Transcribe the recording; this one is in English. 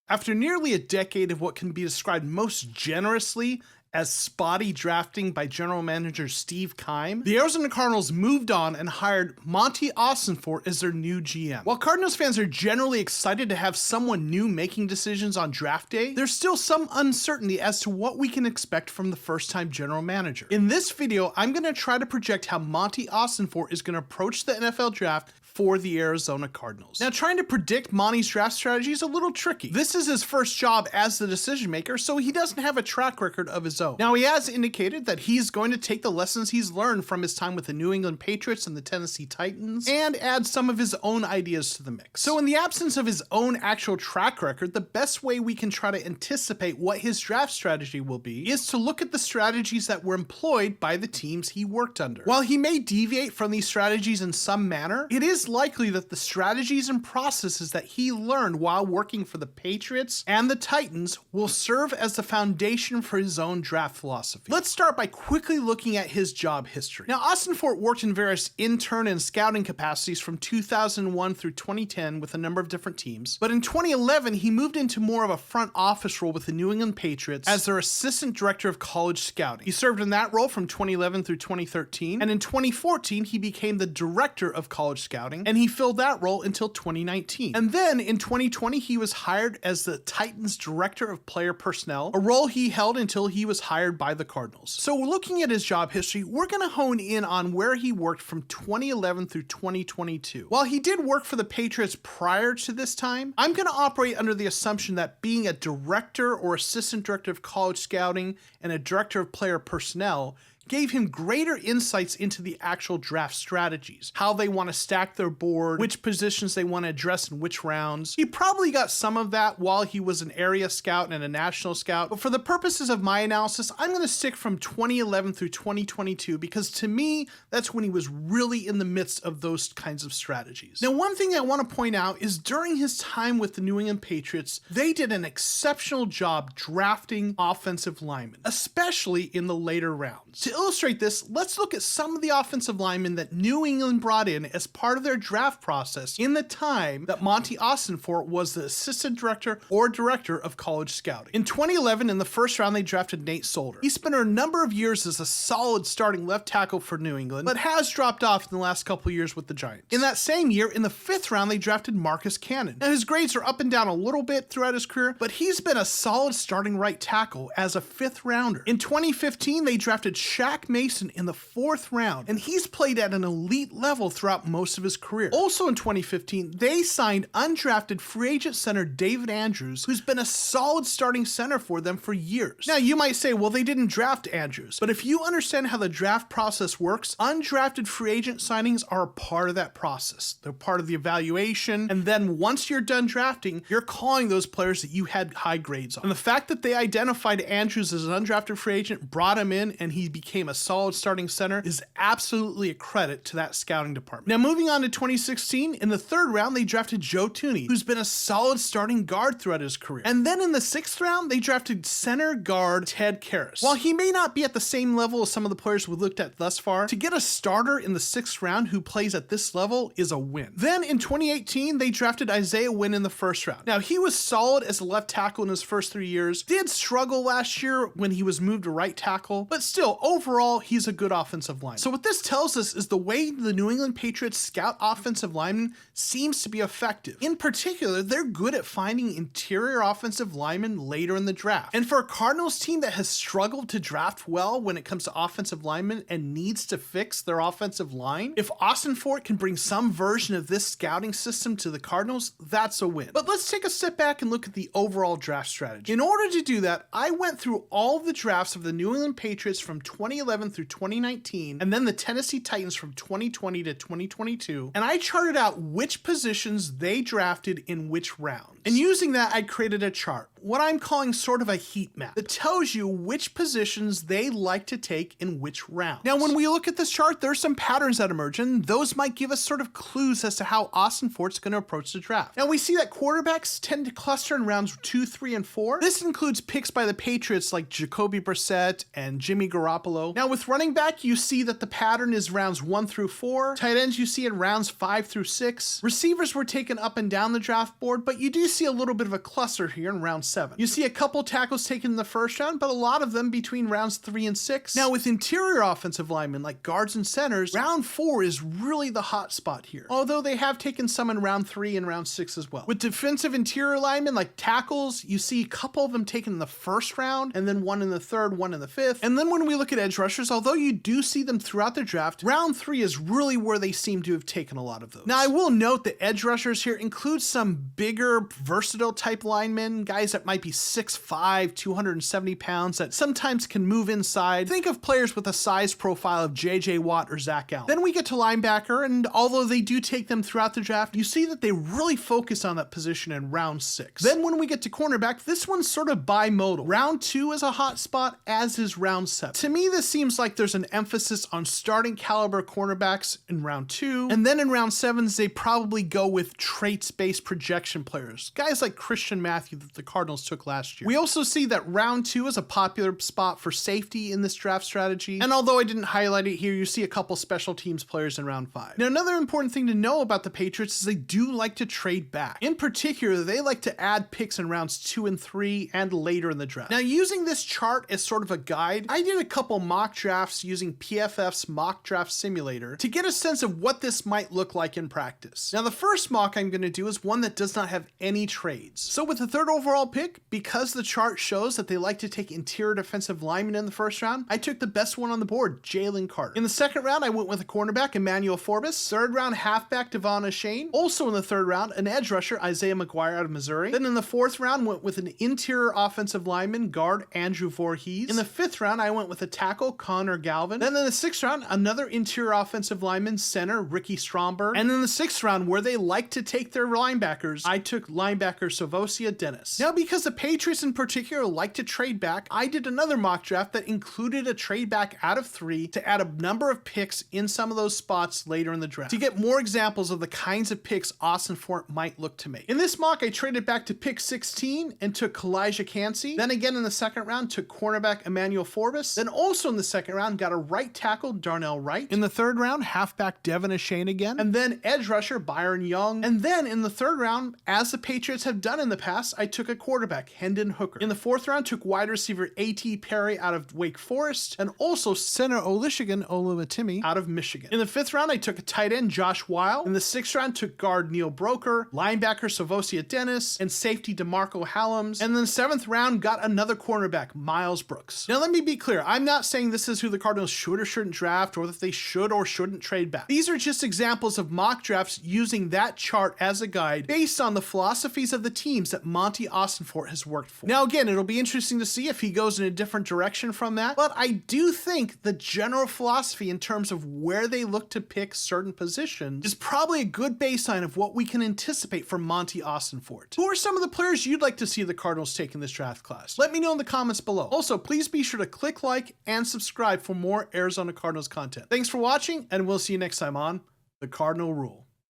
After nearly a decade of what can be described most generously as spotty drafting by general manager Steve Keim, the Arizona Cardinals moved on and hired Monti Ossenfort as their new GM. While Cardinals fans are generally excited to have someone new making decisions on draft day, there's still some uncertainty as to what we can expect from the first-time general manager. In this video, I'm going to try to project how Monti Ossenfort is going to approach the NFL draft for the Arizona Cardinals. Now, trying to predict Monti's draft strategy is a little tricky. This is his first job as the decision maker, so he doesn't have a track record of his own. Now, he has indicated that he's going to take the lessons he's learned from his time with the New England Patriots and the Tennessee Titans and add some of his own ideas to the mix. So in the absence of his own actual track record, the best way we can try to anticipate what his draft strategy will be is to look at the strategies that were employed by the teams he worked under. While he may deviate from these strategies in some manner, it is likely that the strategies and processes that he learned while working for the Patriots and the Titans will serve as the foundation for his own draft philosophy. Let's start by quickly looking at his job history. Now, Ossenfort worked in various intern and scouting capacities from 2001 through 2010 with a number of different teams, but in 2011 he moved into more of a front office role with the New England Patriots as their assistant director of college scouting. He served in that role from 2011 through 2013, and in 2014 he became the director of college scouting, and he filled that role until 2019. And then in 2020, he was hired as the Titans director of player personnel, a role he held until he was hired by the Cardinals. So looking at his job history, we're going to hone in on where he worked from 2011 through 2022. While he did work for the Patriots prior to this time, I'm going to operate under the assumption that being a director or assistant director of college scouting and a director of player personnel gave him greater insights into the actual draft strategies, how they want to stack their board, which positions they want to address in which rounds. He probably got some of that while he was an area scout and a national scout, but for the purposes of my analysis, I'm going to stick from 2011 through 2022 because to me, that's when he was really in the midst of those kinds of strategies. Now, one thing I want to point out is during his time with the New England Patriots, they did an exceptional job drafting offensive linemen, especially in the later rounds. To illustrate this, let's look at some of the offensive linemen that New England brought in as part of their draft process in the time that Monti Ossenfort was the assistant director or director of college scouting. In 2011, in the first round, they drafted Nate Solder. He spent a number of years as a solid starting left tackle for New England, but has dropped off in the last couple of years with the Giants. In that same year, in the fifth round, they drafted Marcus Cannon. Now, his grades are up and down a little bit throughout his career, but he's been a solid starting right tackle as a fifth rounder. In 2015, they drafted Shaq Mason in the fourth round, and he's played at an elite level throughout most of his career. Also in 2015, they signed undrafted free agent center David Andrews, who's been a solid starting center for them for years. Now, you might say, well, they didn't draft Andrews, but if you understand how the draft process works, undrafted free agent signings are a part of that process. They're part of the evaluation, and then once you're done drafting, you're calling those players that you had high grades on. And the fact that they identified Andrews as an undrafted free agent, brought him in, and he became a solid starting center is absolutely a credit to that scouting department. Now, moving on to 2016, in the third round, they drafted Joe Thuney, who's been a solid starting guard throughout his career. And then in the sixth round, they drafted center guard Ted Karras. While he may not be at the same level as some of the players we've looked at thus far, to get a starter in the sixth round who plays at this level is a win. Then in 2018, they drafted Isaiah Wynn in the first round. Now, he was solid as a left tackle in his first 3 years, did struggle last year when he was moved to right tackle, but still, overall, he's a good offensive lineman. So what this tells us is the way the New England Patriots scout offensive linemen seems to be effective. In particular, they're good at finding interior offensive linemen later in the draft. And for a Cardinals team that has struggled to draft well when it comes to offensive linemen and needs to fix their offensive line, if Ossenfort can bring some version of this scouting system to the Cardinals, that's a win. But let's take a step back and look at the overall draft strategy. In order to do that, I went through all of the drafts of the New England Patriots from 2011 through 2019, and then the Tennessee Titans from 2020 to 2022, and I charted out which positions they drafted in which rounds. And using that, I created a chart, what I'm calling sort of a heat map, that tells you which positions they like to take in which rounds. Now, when we look at this chart, there's some patterns that emerge, and those might give us sort of clues as to how Ossenfort's going to approach the draft. Now, we see that quarterbacks tend to cluster in rounds 2, 3, and 4. This includes picks by the Patriots like Jacoby Brissett and Jimmy Garoppolo. Now, with running back, you see that the pattern is rounds 1 through 4. Tight ends you see in rounds 5 through 6. Receivers were taken up and down the draft board, but you do see a little bit of a cluster here in round 7. You see a couple tackles taken in the first round, but a lot of them between rounds 3 and 6. Now with interior offensive linemen like guards and centers, round 4 is really the hot spot here, although they have taken some in round 3 and round 6 as well. With defensive interior linemen like tackles, you see a couple of them taken in the first round, and then one in the third, one in the fifth. And then when we look at edge rushers, although you do see them throughout the draft, round 3 is really where they seem to have taken a lot of those. Now I will note that edge rushers here include some bigger, versatile type linemen, guys that might be 6'5", 270 pounds, that sometimes can move inside. Think of players with a size profile of J.J. Watt or Zach Allen. Then we get to linebacker, and although they do take them throughout the draft, you see that they really focus on that position in round 6. Then when we get to cornerback, this one's sort of bimodal. Round 2 is a hot spot, as is round 7. To me, this seems like there's an emphasis on starting caliber cornerbacks in round 2, and then in round 7s, they probably go with traits-based projection players, guys like Christian Matthew that the Cardinals took last year. We also see that round 2 is a popular spot for safety in this draft strategy, and although I didn't highlight it here, you see a couple special teams players in round 5. Now, another important thing to know about the Patriots is they do like to trade back. In particular, they like to add picks in rounds 2 and 3 and later in the draft. Now, using this chart as sort of a guide, I did a couple mock drafts using PFF's mock draft simulator to get a sense of what this might look like in practice. Now, the first mock I'm going to do is one that does not have any trades. So with the 3rd overall pick, because the chart shows that they like to take interior defensive linemen in the first round, I took the best one on the board, Jalen Carter. In the 2nd round, I went with a cornerback, Emmanuel Forbes. 3rd round, halfback, Devon Achane. Also in the 3rd round, an edge rusher, Isaiah McGuire out of Missouri. Then in the 4th round, went with an interior offensive lineman, guard, Andrew Voorhees. In the 5th round, I went with a tackle, Connor Galvin. Then in the 6th round, another interior offensive lineman, center, Ricky Stromberg. And in the 6th round, where they like to take their linebackers, I took linebacker Savosia Dennis. Now, because the Patriots in particular like to trade back, I did another mock draft that included a trade back out of 3 to add a number of picks in some of those spots later in the draft to get more examples of the kinds of picks Ossenfort might look to make. In this mock, I traded back to pick 16 and took Kalijah Cansey. Then again in the 2nd round, took cornerback Emmanuel Forbes. Then also in the 2nd round, got a right tackle, Darnell Wright. In the 3rd round, halfback Devon Achane again. And then edge rusher Byron Young. And then in the 3rd round, as the Patriots have done in the past, I took a quarterback, Hendon Hooker. In the 4th round, took wide receiver A.T. Perry out of Wake Forest, and also center Olusegun Oluwatimi out of Michigan. In the 5th round, I took a tight end, Josh Weil. In the 6th round, took guard Neil Broker, linebacker Savosia Dennis, and safety DeMarco Hallams. And then the 7th round, got another cornerback, Miles Brooks. Now let me be clear, I'm not saying this is who the Cardinals should or shouldn't draft, or that they should or shouldn't trade back. These are just examples of mock drafts using that chart as a guide based on the philosophies of the teams that Monti Ossenfort has worked for. Now again, it'll be interesting to see if he goes in a different direction from that, but I do think the general philosophy in terms of where they look to pick certain positions is probably a good baseline of what we can anticipate from Monti Ossenfort. Who are some of the players you'd like to see the Cardinals take in this draft class? Let me know in the comments below. Also, please be sure to click like and subscribe for more Arizona Cardinals content. Thanks for watching, and we'll see you next time on The Cardinal Rule.